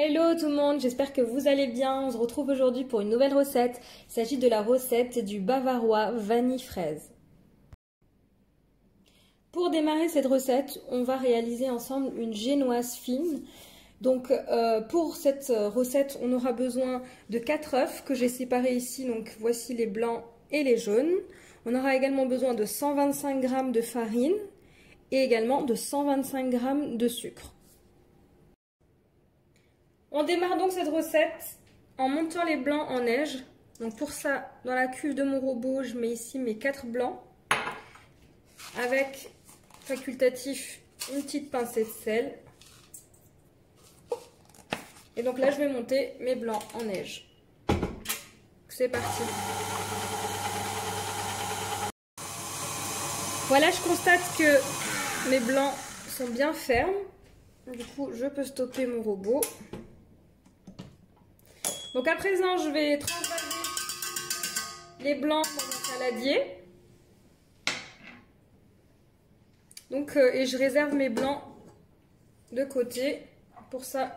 Hello tout le monde, j'espère que vous allez bien. On se retrouve aujourd'hui pour une nouvelle recette. Il s'agit de la recette du bavarois vanille fraise. Pour démarrer cette recette, on va réaliser ensemble une génoise fine. Donc pour cette recette, on aura besoin de 4 œufs que j'ai séparés ici. Donc voici les blancs et les jaunes. On aura également besoin de 125 g de farine et également de 125 g de sucre. On démarre donc cette recette en montant les blancs en neige. Donc pour ça, dans la cuve de mon robot, je mets ici mes 4 blancs avec facultatif une petite pincée de sel. Et donc là, je vais monter mes blancs en neige. C'est parti. Voilà, je constate que mes blancs sont bien fermes. Du coup, je peux stopper mon robot. Donc à présent, je vais transvaser les blancs dans un saladier. Donc, et je réserve mes blancs de côté. Pour ça,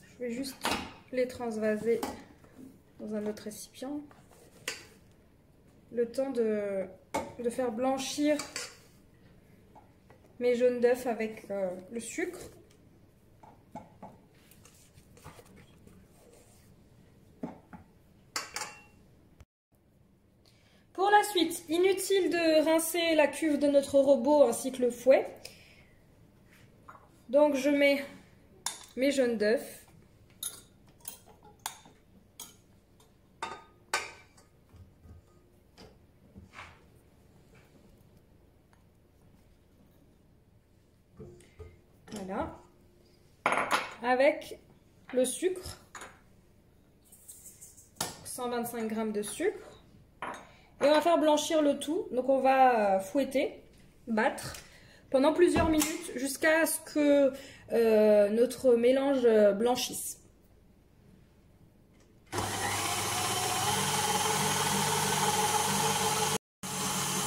je vais juste les transvaser dans un autre récipient. Le temps de faire blanchir mes jaunes d'œufs avec le sucre. Pour la suite, inutile de rincer la cuve de notre robot ainsi que le fouet. Donc je mets mes jaunes d'œufs. Voilà. Avec le sucre. 125 g de sucre. Et on va faire blanchir le tout. Donc on va fouetter, battre pendant plusieurs minutes jusqu'à ce que notre mélange blanchisse.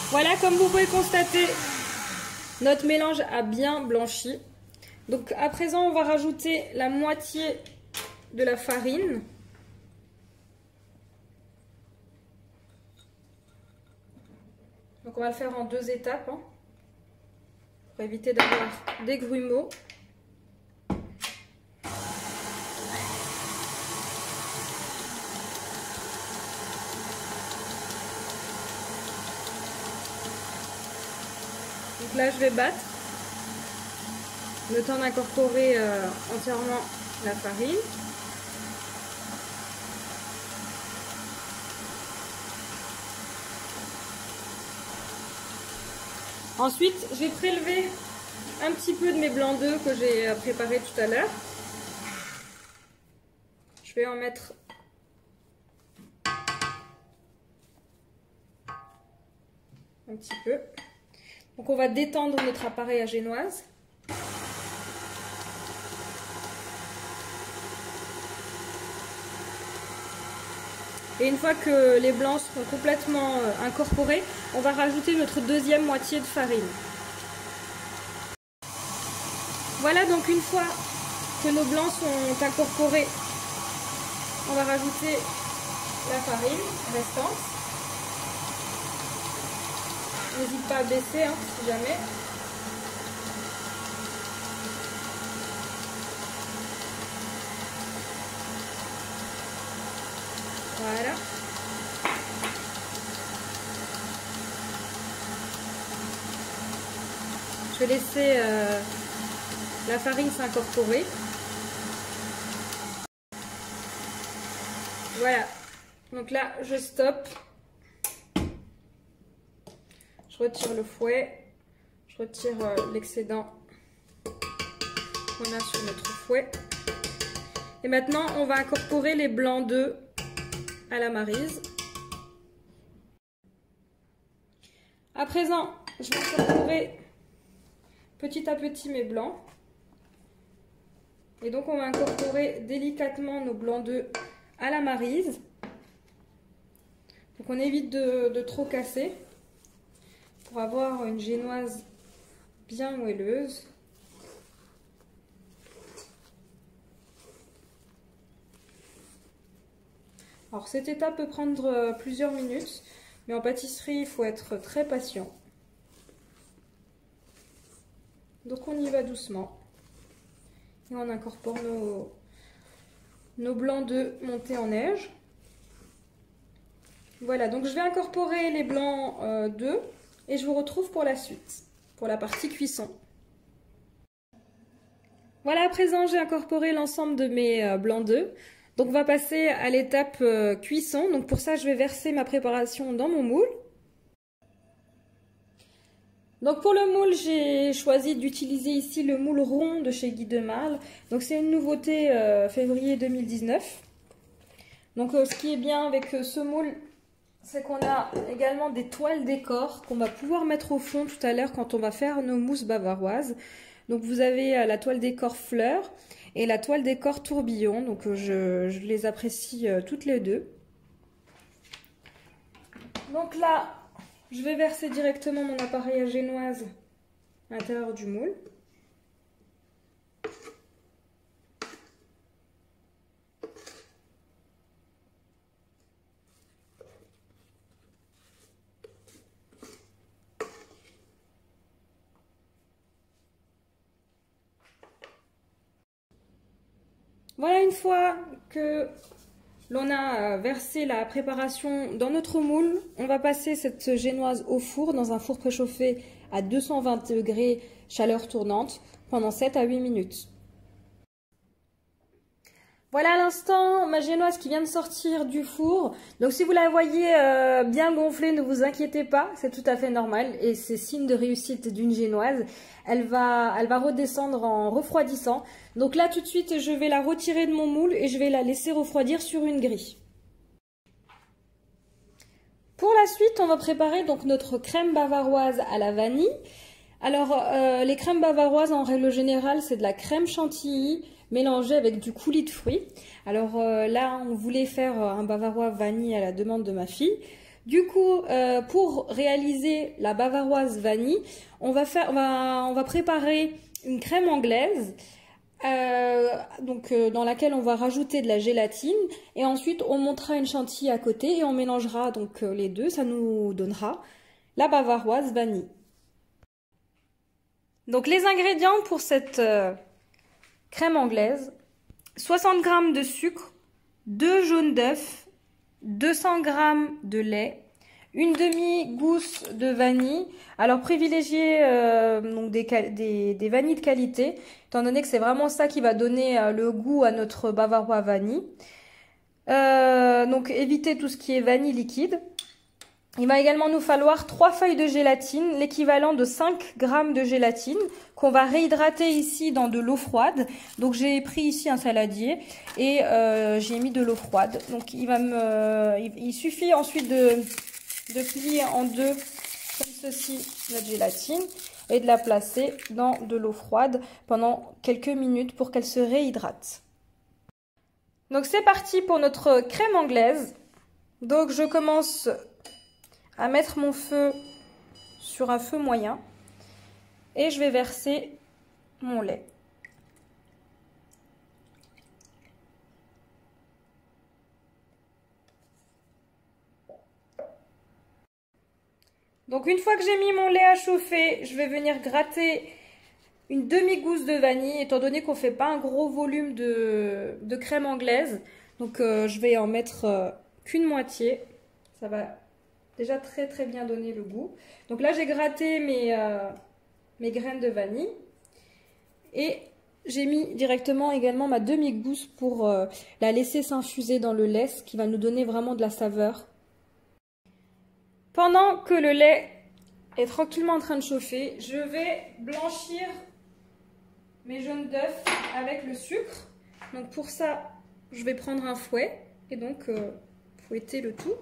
Voilà, comme vous pouvez constater, notre mélange a bien blanchi. Donc à présent, on va rajouter la moitié de la farine. Donc on va le faire en 2 étapes, hein, pour éviter d'avoir des grumeaux. Donc là je vais battre, le temps d'incorporer entièrement la farine. Ensuite, je vais prélever un petit peu de mes blancs d'œufs que j'ai préparés tout à l'heure. Je vais en mettre un petit peu. Donc on va détendre notre appareil à génoise. Et une fois que les blancs seront complètement incorporés, on va rajouter notre deuxième moitié de farine. Voilà, donc une fois que nos blancs sont incorporés, on va rajouter la farine restante. N'hésite pas à baisser hein, si jamais. Voilà. Je vais laisser la farine s'incorporer. Voilà. Donc là, je stoppe. Je retire le fouet. Je retire l'excédent qu'on a sur notre fouet. Et maintenant, on va incorporer les blancs d'œufs à la maryse. À présent, je vais incorporer petit à petit mes blancs. Et donc, on va incorporer délicatement nos blancs d'œufs à la maryse. Donc, on évite de trop casser pour avoir une génoise bien moelleuse. Alors cette étape peut prendre plusieurs minutes, mais en pâtisserie, il faut être très patient. Donc on y va doucement. Et on incorpore nos blancs d'œufs montés en neige. Voilà, donc je vais incorporer les blancs d'œufs et je vous retrouve pour la suite, pour la partie cuisson. Voilà, à présent j'ai incorporé l'ensemble de mes blancs d'œufs. Donc on va passer à l'étape cuisson. Donc pour ça, je vais verser ma préparation dans mon moule. Donc pour le moule, j'ai choisi d'utiliser ici le moule rond de chez Guy Demarle. Donc c'est une nouveauté février 2019. Donc ce qui est bien avec ce moule, c'est qu'on a également des toiles décor qu'on va pouvoir mettre au fond tout à l'heure quand on va faire nos mousses bavaroises. Donc vous avez la toile décor fleur et la toile décor tourbillon. Donc je les apprécie toutes les deux. Donc là, je vais verser directement mon appareil à génoise à l'intérieur du moule. Voilà, une fois que l'on a versé la préparation dans notre moule, on va passer cette génoise au four, dans un four préchauffé à 220 degrés, chaleur tournante, pendant 7 à 8 minutes. Voilà à l'instant ma génoise qui vient de sortir du four. Donc si vous la voyez bien gonflée, ne vous inquiétez pas, c'est tout à fait normal et c'est signe de réussite d'une génoise. Elle va redescendre en refroidissant. Donc là tout de suite je vais la retirer de mon moule et je vais la laisser refroidir sur une grille. Pour la suite, on va préparer donc notre crème bavaroise à la vanille. Alors les crèmes bavaroises en règle générale, c'est de la crème chantilly mélangé avec du coulis de fruits. Alors là, on voulait faire un bavarois vanille à la demande de ma fille. Du coup, pour réaliser la bavaroise vanille, on va préparer une crème anglaise dans laquelle on va rajouter de la gélatine et ensuite on montera une chantilly à côté et on mélangera donc les deux. Ça nous donnera la bavaroise vanille. Donc les ingrédients pour cette crème anglaise: 60 g de sucre, 2 jaunes d'œufs, 200 g de lait, une demi-gousse de vanille. Alors privilégiez donc des vanilles de qualité, étant donné que c'est vraiment ça qui va donner le goût à notre bavarois vanille. Donc évitez tout ce qui est vanille liquide. Il va également nous falloir 3 feuilles de gélatine, l'équivalent de 5 g de gélatine, qu'on va réhydrater ici dans de l'eau froide. Donc j'ai pris ici un saladier et j'ai mis de l'eau froide. Donc il suffit ensuite de plier en deux comme ceci notre gélatine et de la placer dans de l'eau froide pendant quelques minutes pour qu'elle se réhydrate. Donc c'est parti pour notre crème anglaise. Donc je commence à mettre mon feu sur un feu moyen et je vais verser mon lait. Donc une fois que j'ai mis mon lait à chauffer, je vais venir gratter une demi-gousse de vanille, étant donné qu'on ne fait pas un gros volume de crème anglaise. Donc je vais en mettre qu'une moitié. Ça va déjà très très bien donner le goût. Donc là j'ai gratté mes graines de vanille et j'ai mis directement également ma demi-gousse pour la laisser s'infuser dans le lait, ce qui va nous donner vraiment de la saveur. Pendant que le lait est tranquillement en train de chauffer, je vais blanchir mes jaunes d'œufs avec le sucre. Donc pour ça, je vais prendre un fouet et donc fouetter le tout.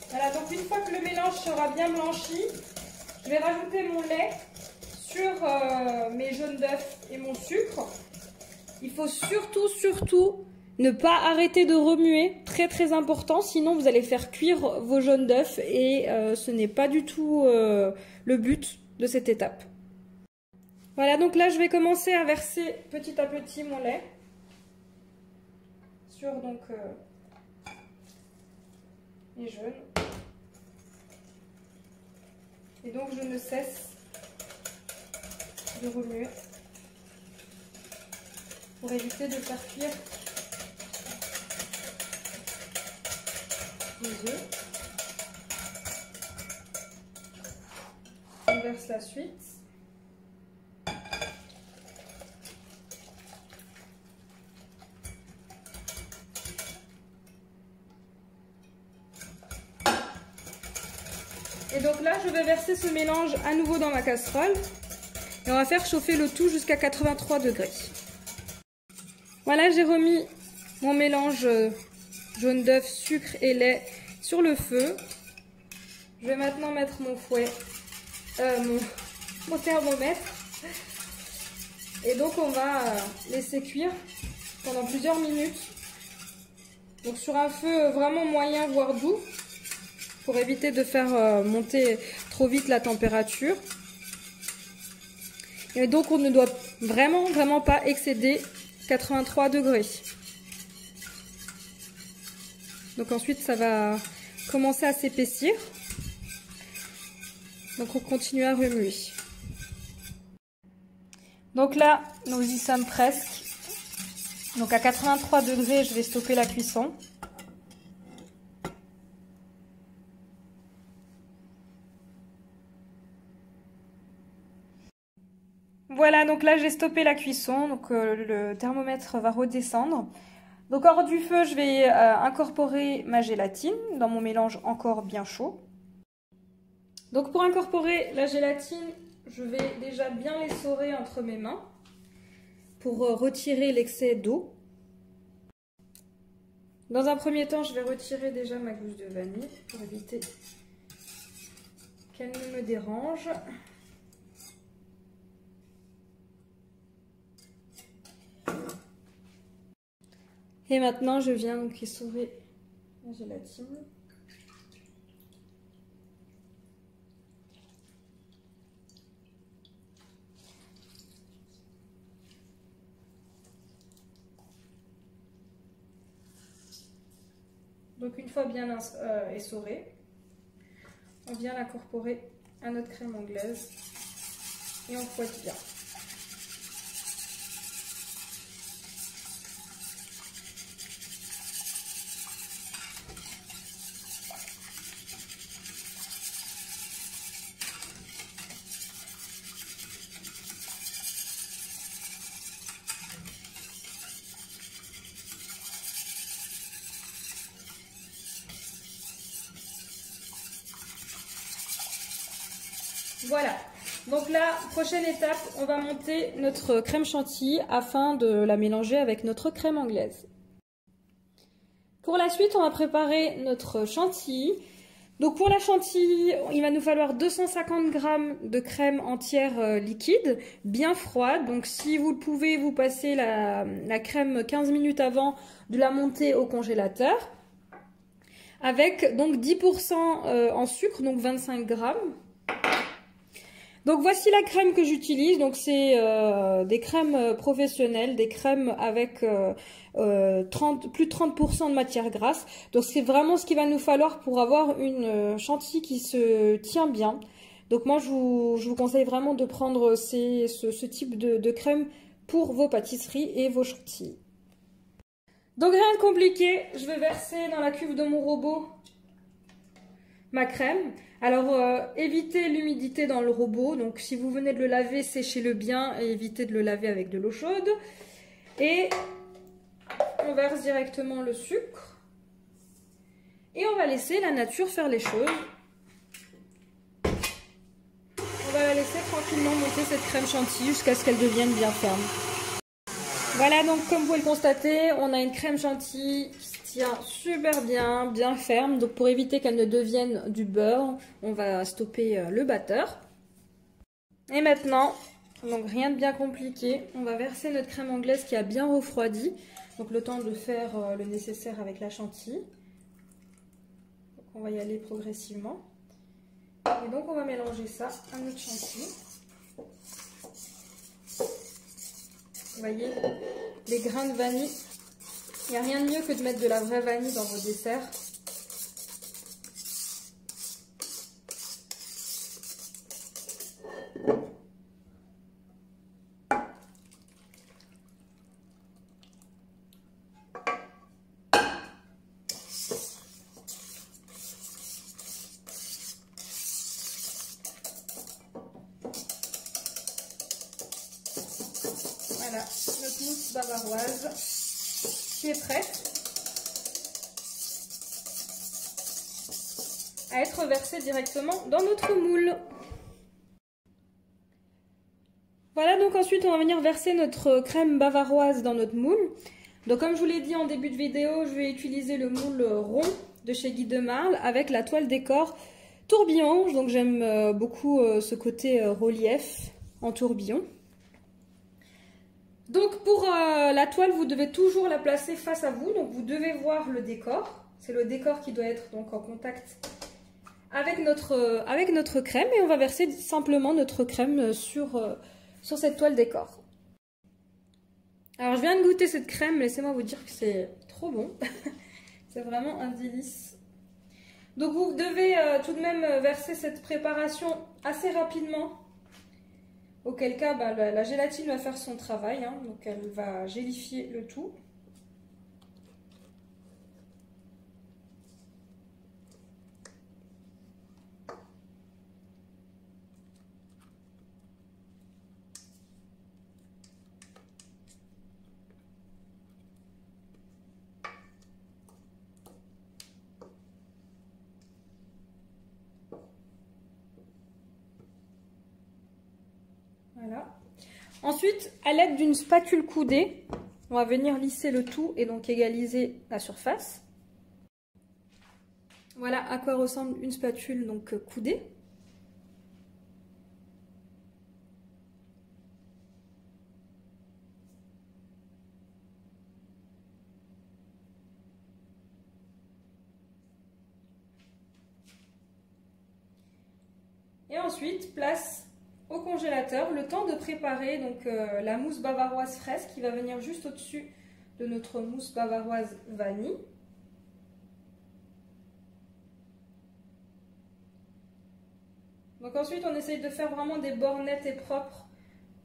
Voilà, donc une fois que le mélange sera bien blanchi, je vais rajouter mon lait sur mes jaunes d'œufs et mon sucre. Il faut surtout ne pas arrêter de remuer, très important, sinon vous allez faire cuire vos jaunes d'œufs et ce n'est pas du tout le but de cette étape. Voilà, donc là je vais commencer à verser petit à petit mon lait sur donc les jaunes. Et donc je ne cesse de remuer pour éviter de faire cuire les œufs. On verse la suite. Et donc là, je vais verser ce mélange à nouveau dans ma casserole. Et on va faire chauffer le tout jusqu'à 83 degrés. Voilà, j'ai remis mon mélange jaune d'œuf, sucre et lait sur le feu. Je vais maintenant mettre mon fouet, mon thermomètre. Et donc on va laisser cuire pendant plusieurs minutes. Donc sur un feu vraiment moyen voire doux, pour éviter de faire monter trop vite la température. Et donc on ne doit vraiment pas excéder 83 degrés. Donc ensuite ça va commencer à s'épaissir. Donc on continue à remuer. Donc là nous y sommes presque. Donc à 83 degrés je vais stopper la cuisson. Voilà, donc là j'ai stoppé la cuisson, donc le thermomètre va redescendre. Donc hors du feu, je vais incorporer ma gélatine dans mon mélange encore bien chaud. Donc pour incorporer la gélatine, je vais déjà bien l'essorer entre mes mains pour retirer l'excès d'eau. Dans un premier temps, je vais retirer déjà ma gousse de vanille pour éviter qu'elle ne me dérange. Et maintenant, je viens donc essorer la gélatine. Donc une fois bien essorée, on vient l'incorporer à notre crème anglaise et on fouette bien. Voilà, donc là, prochaine étape, on va monter notre crème chantilly afin de la mélanger avec notre crème anglaise. Pour la suite, on va préparer notre chantilly. Donc pour la chantilly, il va nous falloir 250 g de crème entière liquide, bien froide. Donc si vous le pouvez, vous passez la crème 15 minutes avant de la monter au congélateur. Avec donc 10% en sucre, donc 25 g. Donc voici la crème que j'utilise, donc c'est des crèmes professionnelles, des crèmes avec plus de 30% de matière grasse. Donc c'est vraiment ce qu'il va nous falloir pour avoir une chantilly qui se tient bien. Donc moi je vous conseille vraiment de prendre ce type de crème pour vos pâtisseries et vos chantilly. Donc rien de compliqué, je vais verser dans la cuve de mon robot ma crème. Alors évitez l'humidité dans le robot, donc si vous venez de le laver, séchez-le bien et évitez de le laver avec de l'eau chaude. Et on verse directement le sucre et on va laisser la nature faire les choses. On va la laisser tranquillement monter cette crème chantilly jusqu'à ce qu'elle devienne bien ferme. Voilà, donc comme vous pouvez le constater, on a une crème chantilly qui se tient super bien, bien ferme. Donc pour éviter qu'elle ne devienne du beurre, on va stopper le batteur. Et maintenant, donc rien de bien compliqué, on va verser notre crème anglaise qui a bien refroidi. Donc le temps de faire le nécessaire avec la chantilly. Donc on va y aller progressivement. Et donc on va mélanger ça à notre chantilly. Vous voyez, les grains de vanille. Il n'y a rien de mieux que de mettre de la vraie vanille dans vos desserts. Voilà, notre mousse bavaroise qui est prête à être versée directement dans notre moule. Voilà, donc ensuite on va venir verser notre crème bavaroise dans notre moule. Donc comme je vous l'ai dit en début de vidéo, je vais utiliser le moule rond de chez Guy de Marle avec la toile décor tourbillon. Donc j'aime beaucoup ce côté relief en tourbillon. Donc pour la toile, vous devez toujours la placer face à vous. Donc vous devez voir le décor. C'est le décor qui doit être donc en contact avec notre crème. Et on va verser simplement notre crème sur cette toile décor. Alors je viens de goûter cette crème, laissez-moi vous dire que c'est trop bon. C'est vraiment un délice. Donc vous devez tout de même verser cette préparation assez rapidement. Auquel cas, la gélatine va faire son travail, hein, donc elle va gélifier le tout. Voilà. Ensuite, à l'aide d'une spatule coudée, on va venir lisser le tout et donc égaliser la surface. Voilà à quoi ressemble une spatule donc coudée. Et ensuite, place au congélateur le temps de préparer donc la mousse bavaroise fraise qui va venir juste au-dessus de notre mousse bavaroise vanille. Donc ensuite on essaye de faire vraiment des bords nets et propres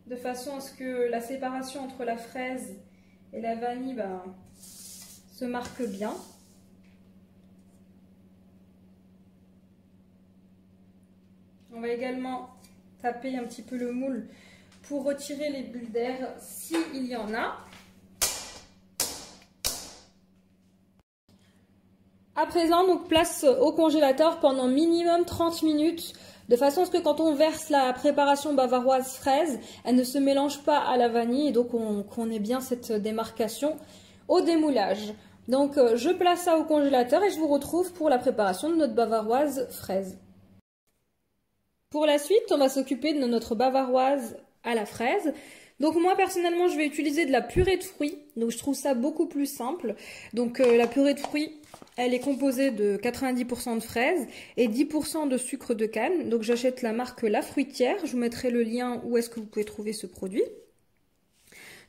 de façon à ce que la séparation entre la fraise et la vanille se marque bien. On va également taper un petit peu le moule pour retirer les bulles d'air s'il y en a. À présent, donc place au congélateur pendant minimum 30 minutes, de façon à ce que quand on verse la préparation bavaroise fraise, elle ne se mélange pas à la vanille et donc qu'on ait bien cette démarcation au démoulage. Donc je place ça au congélateur et je vous retrouve pour la préparation de notre bavaroise fraise. Pour la suite, on va s'occuper de notre bavaroise à la fraise. Donc moi personnellement, je vais utiliser de la purée de fruits. Donc je trouve ça beaucoup plus simple. Donc la purée de fruits, elle est composée de 90% de fraises et 10% de sucre de canne. Donc j'achète la marque La Fruitière. Je vous mettrai le lien où est-ce que vous pouvez trouver ce produit.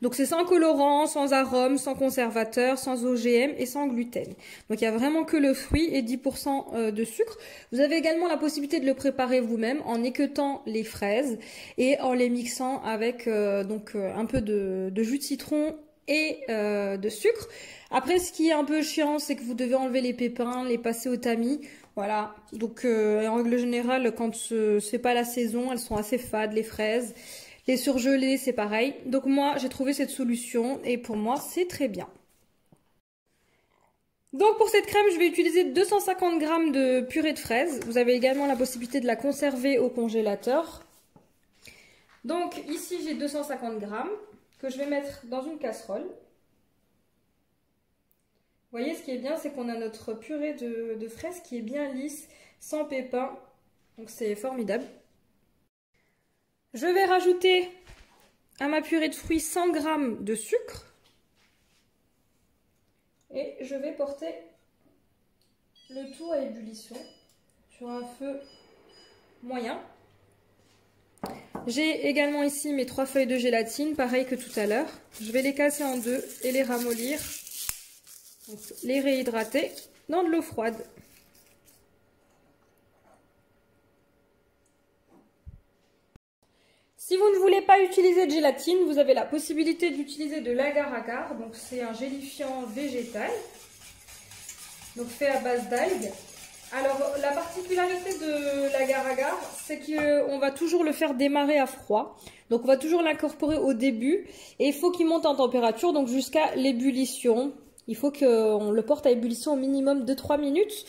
Donc c'est sans colorant, sans arôme, sans conservateur, sans OGM et sans gluten. Donc il n'y a vraiment que le fruit et 10% de sucre. Vous avez également la possibilité de le préparer vous-même en équeutant les fraises et en les mixant avec un peu de jus de citron et de sucre. Après, ce qui est un peu chiant, c'est que vous devez enlever les pépins, les passer au tamis. Voilà, donc en règle générale, quand c'est pas la saison, elles sont assez fades, les fraises. Les surgelés, c'est pareil. Donc moi, j'ai trouvé cette solution et pour moi, c'est très bien. Donc pour cette crème, je vais utiliser 250 g de purée de fraises. Vous avez également la possibilité de la conserver au congélateur. Donc ici, j'ai 250 g que je vais mettre dans une casserole. Vous voyez, ce qui est bien, c'est qu'on a notre purée de fraises qui est bien lisse, sans pépins. Donc c'est formidable. Je vais rajouter à ma purée de fruits 100 g de sucre. Et je vais porter le tout à ébullition sur un feu moyen. J'ai également ici mes 3 feuilles de gélatine, pareil que tout à l'heure. Je vais les casser en deux et les ramollir, donc les réhydrater dans de l'eau froide. Si vous ne voulez pas utiliser de gélatine, vous avez la possibilité d'utiliser de l'agar-agar. Donc c'est un gélifiant végétal, donc fait à base d'algues. Alors la particularité de l'agar-agar, c'est qu'on va toujours le faire démarrer à froid. Donc on va toujours l'incorporer au début et il faut qu'il monte en température, donc jusqu'à l'ébullition. Il faut qu'on le porte à ébullition au minimum de 3 minutes.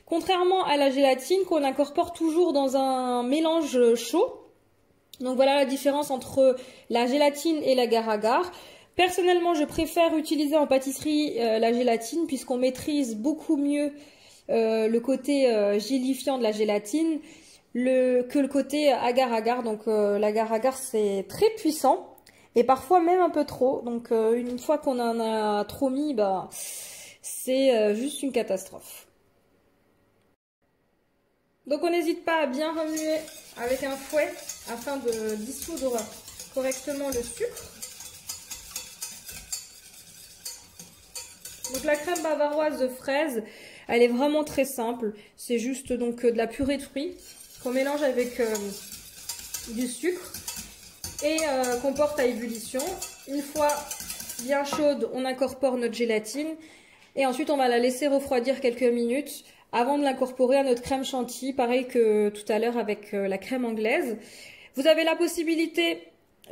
Contrairement à la gélatine qu'on incorpore toujours dans un mélange chaud. Donc voilà la différence entre la gélatine et l'agar-agar. Personnellement, je préfère utiliser en pâtisserie la gélatine puisqu'on maîtrise beaucoup mieux le côté gélifiant de la gélatine que le côté agar-agar. Donc l'agar-agar c'est très puissant et parfois même un peu trop. Donc une fois qu'on en a trop mis, bah, c'est juste une catastrophe. Donc on n'hésite pas à bien remuer avec un fouet afin de dissoudre correctement le sucre. Donc la crème bavaroise de fraises, elle est vraiment très simple. C'est juste donc de la purée de fruits qu'on mélange avec du sucre et qu'on porte à ébullition. Une fois bien chaude, on incorpore notre gélatine et ensuite on va la laisser refroidir quelques minutes avant de l'incorporer à notre crème chantilly, pareil que tout à l'heure avec la crème anglaise. Vous avez la possibilité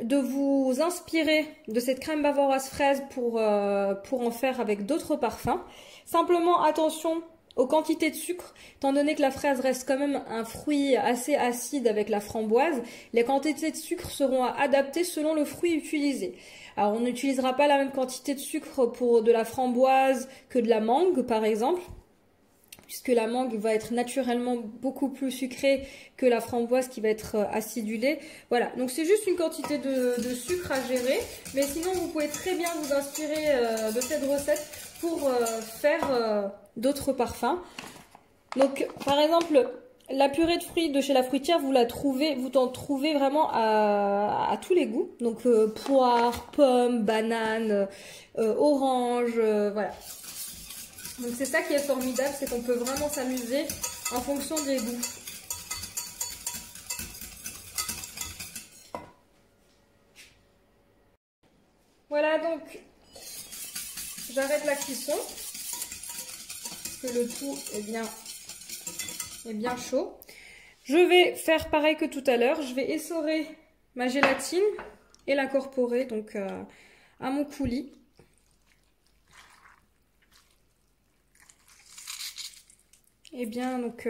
de vous inspirer de cette crème bavaroise fraise pour en faire avec d'autres parfums. Simplement attention aux quantités de sucre, étant donné que la fraise reste quand même un fruit assez acide avec la framboise, les quantités de sucre seront adaptées selon le fruit utilisé. Alors on n'utilisera pas la même quantité de sucre pour de la framboise que de la mangue par exemple, puisque la mangue va être naturellement beaucoup plus sucrée que la framboise qui va être acidulée. Voilà, donc c'est juste une quantité de sucre à gérer, mais sinon vous pouvez très bien vous inspirer de cette recette pour faire d'autres parfums. Donc par exemple, la purée de fruits de chez La Fruitière, vous en trouvez vraiment à tous les goûts. Donc poire, pomme, banane, orange, voilà. Donc c'est ça qui est formidable, c'est qu'on peut vraiment s'amuser en fonction des goûts. Voilà, donc j'arrête la cuisson, parce que le tout est bien chaud. Je vais faire pareil que tout à l'heure, je vais essorer ma gélatine et l'incorporer donc à mon coulis. Et bien donc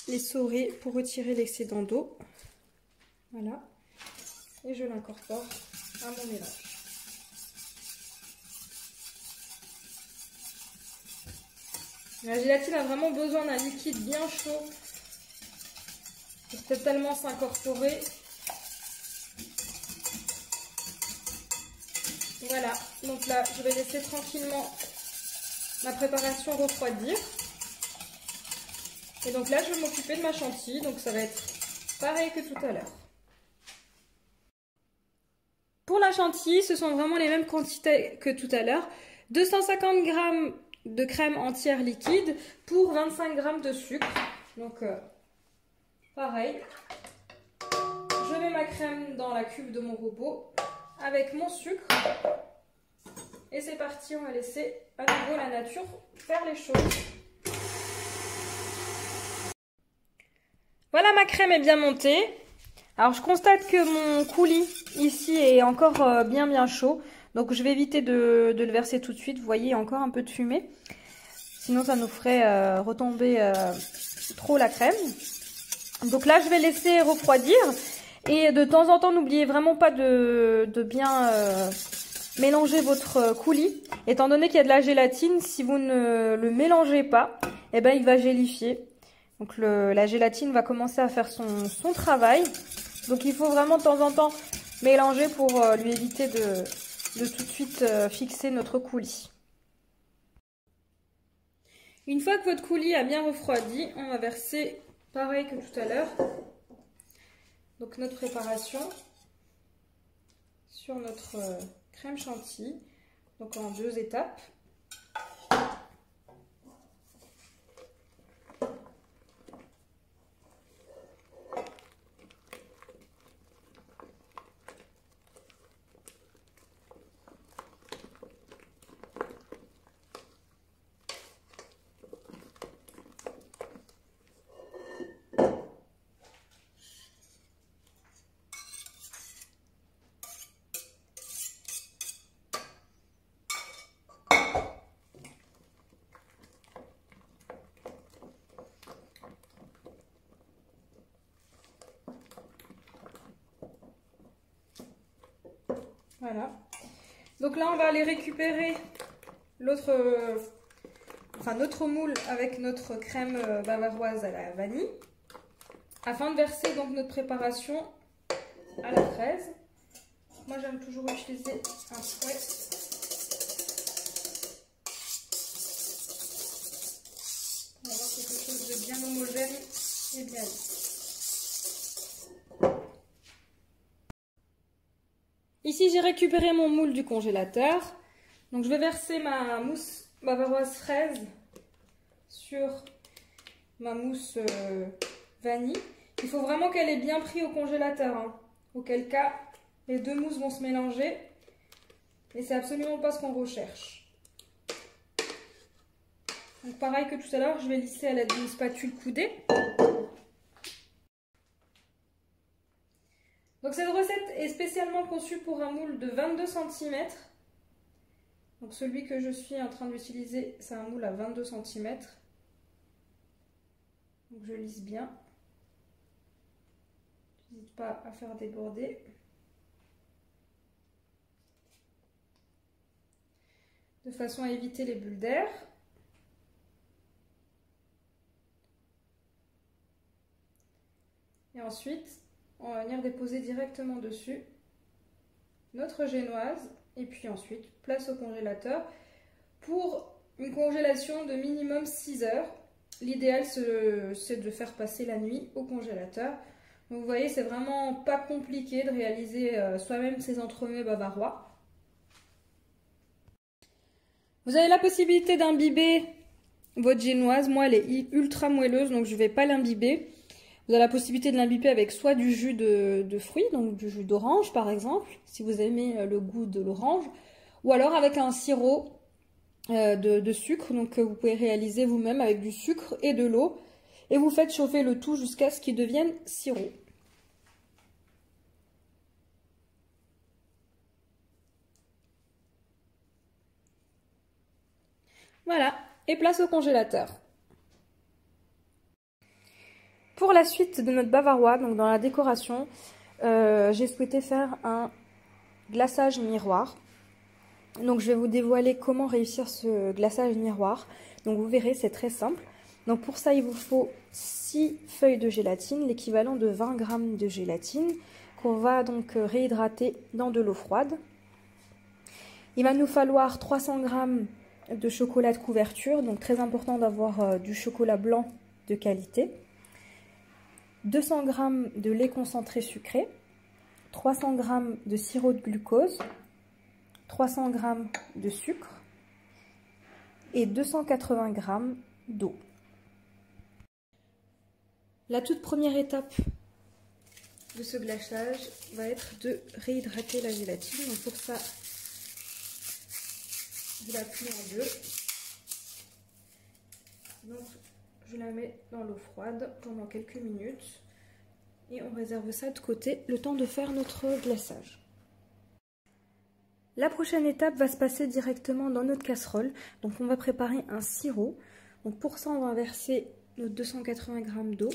l'essorer pour retirer l'excédent d'eau. Voilà. Et je l'incorpore à mon mélange. La gélatine a vraiment besoin d'un liquide bien chaud pour totalement s'incorporer. Voilà, donc là je vais laisser tranquillement ma préparation refroidir. Et donc là je vais m'occuper de ma chantilly, donc ça va être pareil que tout à l'heure. Pour la chantilly, ce sont vraiment les mêmes quantités que tout à l'heure. 250 g de crème entière liquide pour 25 g de sucre. Donc pareil, je mets ma crème dans la cuve de mon robot avec mon sucre. Et c'est parti, on va laisser à nouveau la nature faire les choses. Voilà, ma crème est bien montée. Alors je constate que mon coulis ici est encore bien chaud. Donc je vais éviter de le verser tout de suite. Vous voyez, il y a encore un peu de fumée. Sinon ça nous ferait retomber trop la crème. Donc là je vais laisser refroidir. Et de temps en temps, n'oubliez vraiment pas de bien mélanger votre coulis. Étant donné qu'il y a de la gélatine, si vous ne le mélangez pas, eh ben, il va gélifier. Donc la gélatine va commencer à faire son travail. Donc il faut vraiment de temps en temps mélanger pour lui éviter de tout de suite fixer notre coulis. Une fois que votre coulis a bien refroidi, on va verser pareil que tout à l'heure. Donc notre préparation sur notre crème chantilly, donc en 2 étapes. Voilà. Donc là, on va aller récupérer notre moule avec notre crème bavaroise à la vanille, afin de verser donc notre préparation à la fraise. Moi, j'aime toujours utiliser un fouet. On va avoir quelque chose de bien homogène et bien lisse. Ici, j'ai récupéré mon moule du congélateur. Donc, je vais verser ma mousse bavaroise fraise sur ma mousse vanille. Il faut vraiment qu'elle ait bien pris au congélateur, hein. Auquel cas, les 2 mousses vont se mélanger. Et c'est absolument pas ce qu'on recherche. Donc, pareil que tout à l'heure, je vais lisser à l'aide d'une spatule coudée. Donc cette recette est spécialement conçue pour un moule de 22 cm. Donc celui que je suis en train d'utiliser, c'est un moule à 22 cm. Donc je lisse bien. N'hésite pas à faire déborder. De façon à éviter les bulles d'air. Et ensuite, on va venir déposer directement dessus notre génoise et puis ensuite place au congélateur pour une congélation de minimum 6 heures. L'idéal c'est de faire passer la nuit au congélateur. Donc vous voyez, c'est vraiment pas compliqué de réaliser soi-même ces entremets bavarois. Vous avez la possibilité d'imbiber votre génoise. Moi elle est ultra moelleuse donc je ne vais pas l'imbiber. Vous avez la possibilité de l'imbiber avec soit du jus de fruits, donc du jus d'orange par exemple, si vous aimez le goût de l'orange, ou alors avec un sirop de sucre, donc que vous pouvez réaliser vous-même avec du sucre et de l'eau, et vous faites chauffer le tout jusqu'à ce qu'il devienne sirop. Voilà, et place au congélateur. Pour la suite de notre bavarois, donc dans la décoration, j'ai souhaité faire un glaçage miroir. Donc je vais vous dévoiler comment réussir ce glaçage miroir. Donc vous verrez, c'est très simple. Donc pour ça, il vous faut 6 feuilles de gélatine, l'équivalent de 20 g de gélatine, qu'on va donc réhydrater dans de l'eau froide. Il va nous falloir 300 g de chocolat de couverture, donc très important d'avoir du chocolat blanc de qualité. 200 g de lait concentré sucré, 300 g de sirop de glucose, 300 g de sucre et 280 g d'eau. La toute première étape de ce glaçage va être de réhydrater la gélatine. Donc pour ça, je la plie en 2. Donc je la mets dans l'eau froide pendant quelques minutes et on réserve ça de côté le temps de faire notre glaçage. La prochaine étape va se passer directement dans notre casserole. Donc on va préparer un sirop. Donc pour ça on va verser nos 280 g d'eau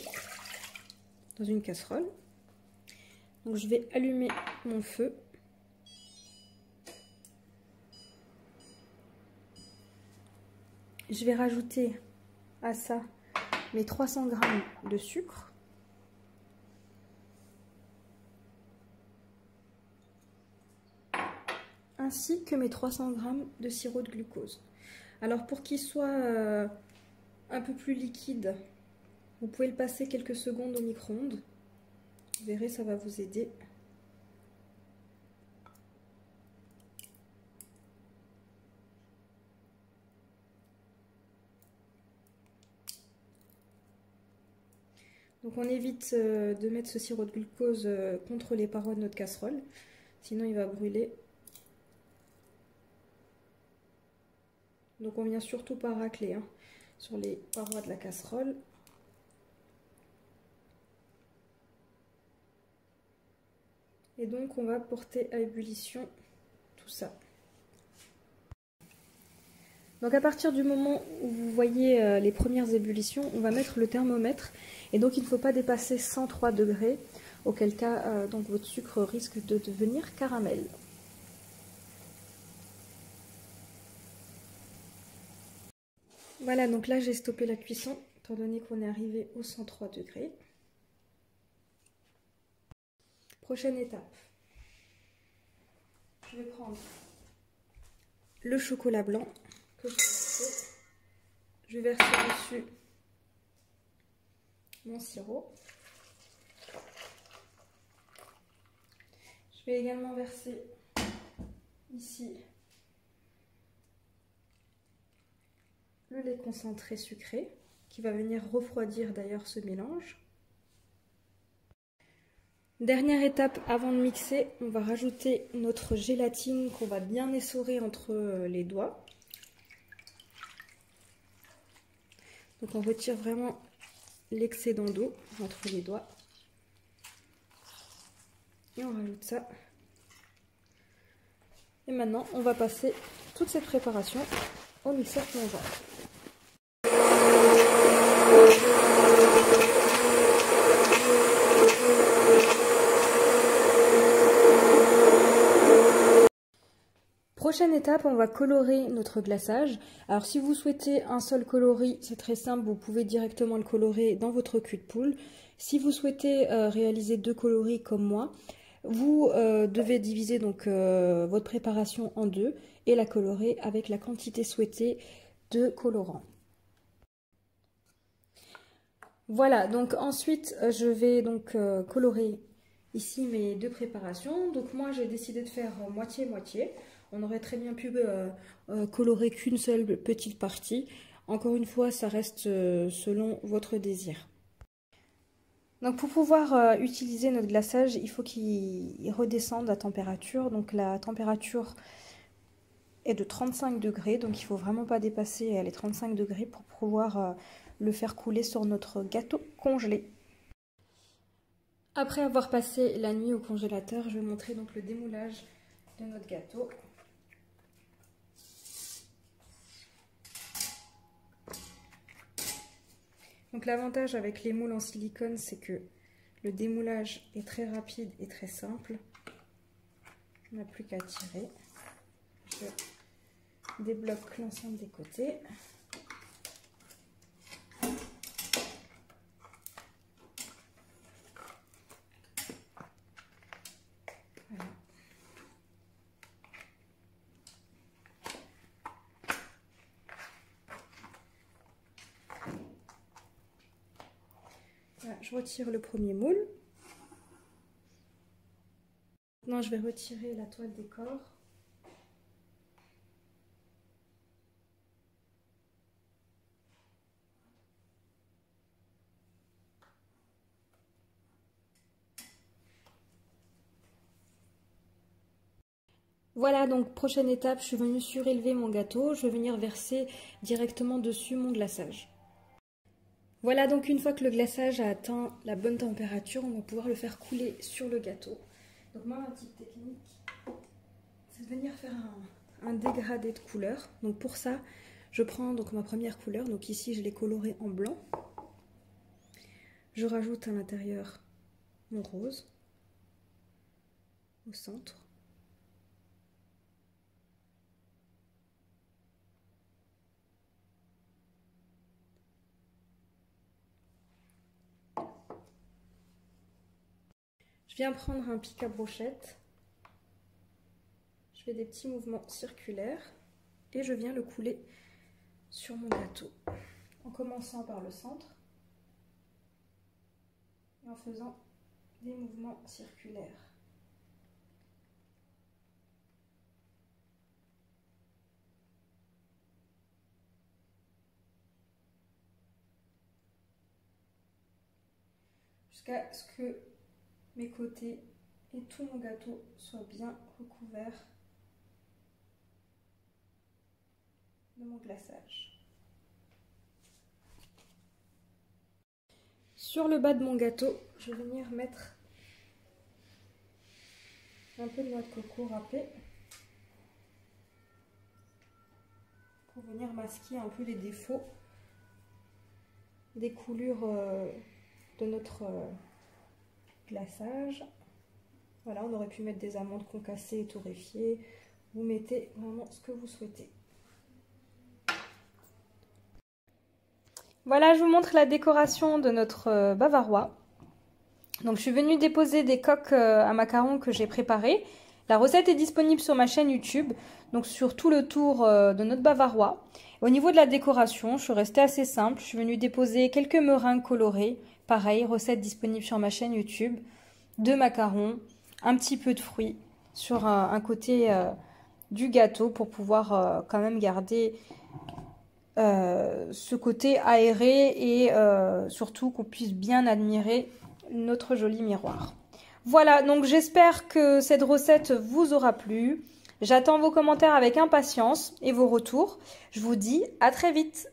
dans une casserole. Donc je vais allumer mon feu. Je vais rajouter à ça mes 300 g de sucre. Ainsi que mes 300 g de sirop de glucose. Alors pour qu'il soit un peu plus liquide, vous pouvez le passer quelques secondes au micro-ondes. Vous verrez, ça va vous aider. Donc on évite de mettre ce sirop de glucose contre les parois de notre casserole, sinon il va brûler. Donc on vient surtout pas racler hein, sur les parois de la casserole. Et donc on va porter à ébullition tout ça. Donc à partir du moment où vous voyez les premières ébullitions, on va mettre le thermomètre. Et donc il ne faut pas dépasser 103 degrés, auquel cas donc votre sucre risque de devenir caramel. Voilà, donc là j'ai stoppé la cuisson, étant donné qu'on est arrivé aux 103 degrés. Prochaine étape. Je vais prendre le chocolat blanc que je vais verser. Je vais verser dessus mon sirop. Je vais également verser ici le lait concentré sucré qui va venir refroidir d'ailleurs ce mélange. Dernière étape avant de mixer, on va rajouter notre gélatine qu'on va bien essorer entre les doigts. Donc on retire vraiment l'excédent d'eau entre les doigts. Et on rajoute ça. Et maintenant, on va passer toute cette préparation au mixeur plongeant. Prochaine étape, on va colorer notre glaçage. Alors si vous souhaitez un seul coloris, c'est très simple, vous pouvez directement le colorer dans votre cul de poule. Si vous souhaitez réaliser 2 coloris comme moi, vous devez diviser donc votre préparation en 2 et la colorer avec la quantité souhaitée de colorant. Voilà, donc ensuite je vais donc colorer ici mes 2 préparations. Donc moi j'ai décidé de faire moitié-moitié. On aurait très bien pu colorer qu'une seule petite partie. Encore une fois, ça reste selon votre désir. Donc pour pouvoir utiliser notre glaçage, il faut qu'il redescende à température. Donc la température est de 35 degrés, donc il ne faut vraiment pas dépasser les 35 degrés pour pouvoir le faire couler sur notre gâteau congelé. Après avoir passé la nuit au congélateur, je vais montrer donc le démoulage de notre gâteau. Donc l'avantage avec les moules en silicone, c'est que le démoulage est très rapide et très simple. On n'a plus qu'à tirer. Je débloque l'ensemble des côtés. Voilà. Voilà, je retire le premier moule. Maintenant, je vais retirer la toile décor. Voilà, donc prochaine étape, je suis venue surélever mon gâteau. Je vais venir verser directement dessus mon glaçage. Voilà, donc une fois que le glaçage a atteint la bonne température, on va pouvoir le faire couler sur le gâteau. Donc moi, ma petite technique, c'est de venir faire un dégradé de couleur. Donc pour ça, je prends donc ma première couleur. Donc ici, je l'ai colorée en blanc. Je rajoute à l'intérieur mon rose au centre. Je viens prendre un pic à brochette. Je fais des petits mouvements circulaires et je viens le couler sur mon gâteau. En commençant par le centre et en faisant des mouvements circulaires. Jusqu'à ce que mes côtés et tout mon gâteau soient bien recouverts de mon glaçage. Sur le bas de mon gâteau, je vais venir mettre un peu de noix de coco râpée pour venir masquer un peu les défauts des coulures de notre glaçage. Voilà, on aurait pu mettre des amandes concassées et torréfiées. Vous mettez vraiment ce que vous souhaitez. Voilà, je vous montre la décoration de notre bavarois. Donc je suis venue déposer des coques à macarons que j'ai préparées. La recette est disponible sur ma chaîne YouTube, donc sur tout le tour de notre bavarois. Au niveau de la décoration, je suis restée assez simple. Je suis venue déposer quelques meringues colorées. Pareil, recette disponible sur ma chaîne YouTube. 2 macarons, un petit peu de fruits sur un côté du gâteau pour pouvoir quand même garder ce côté aéré et surtout qu'on puisse bien admirer notre joli miroir. Voilà, donc j'espère que cette recette vous aura plu. J'attends vos commentaires avec impatience et vos retours. Je vous dis à très vite.